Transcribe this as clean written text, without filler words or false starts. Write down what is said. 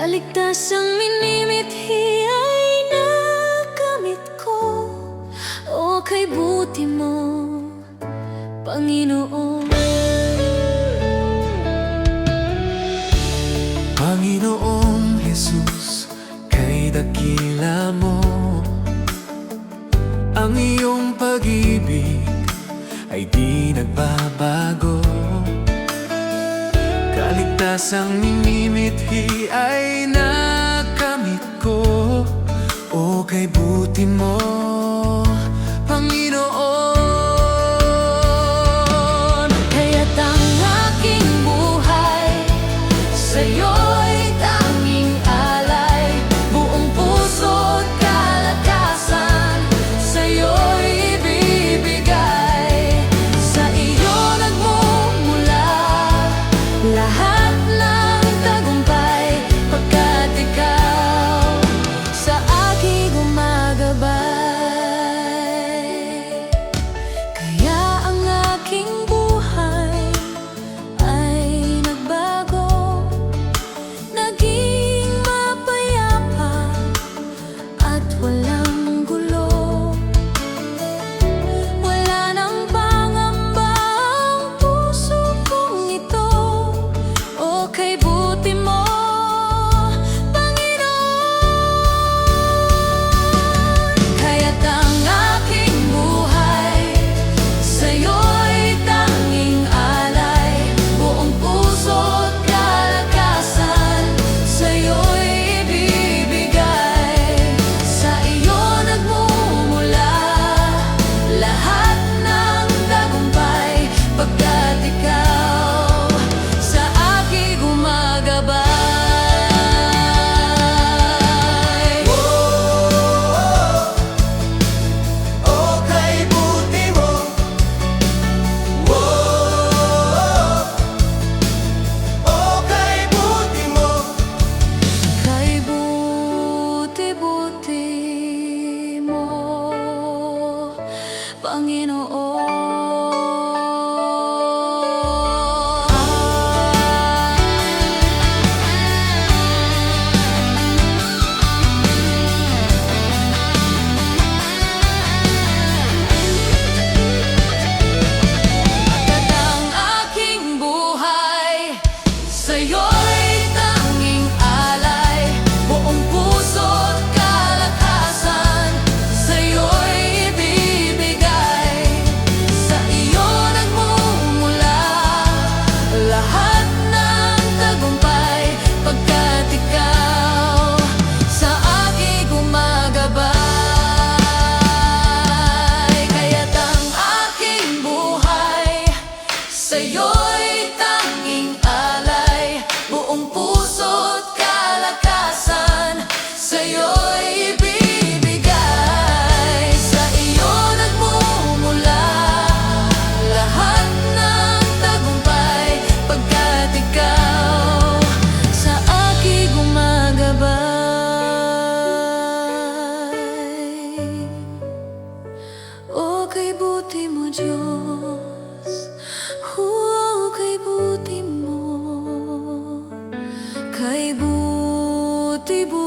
Kaligtasang minimithi ay nakamit ko. O kay buti mo, Panginoon. Panginoong Jesus, kay dakila mo, ang iyong pag-ibig ay di nagbabago. Kaligtasang minimithi ay nakamit ko. O kay buti mo, Panginoon. Kaya't ang aking buhay sa'yo'y tanging alay. Buong puso't kalakasan sa'yo'y ibibigay. Sa iyo nagmumula lahat ng tagumpay, pagkat ikaw sa aking gumagabay. Kaya ang aking buhay ay nagbago, naging mapayapa at walang gulo. Wala nang pangamba ang puso kong ito. O kay buti mo, Panginoon. Kaya't ang aking buhay sa'yo'y tanging alay. Buong puso't kalakasan sa'yo'y ibibigay. Sa iyo nagmumula lahat ng tagumpay, pagkat ikaw sa aking gumagabay. O kay buti mo, o kay buti mo, Kay buti-buti mo, Pagkat ang aking buhay sa'yo'y tanging alay. Buong puso't kalakasan sa'yo'y ibibigay. Sa iyo nagmumula lahat ng tagumpay, pagkat ikaw sa aking gumagabay. Kaya't ang aking buhay sa'yo'y tanging alay. Buong puso't kalakasan sa'yo'y ibibigay. Sa iyo nagmumula lahat ng tagumpay, pagkat ikaw sa aking gumagabay. O kay buti mo, Diyos. O kay buti mo. Kay buti-buti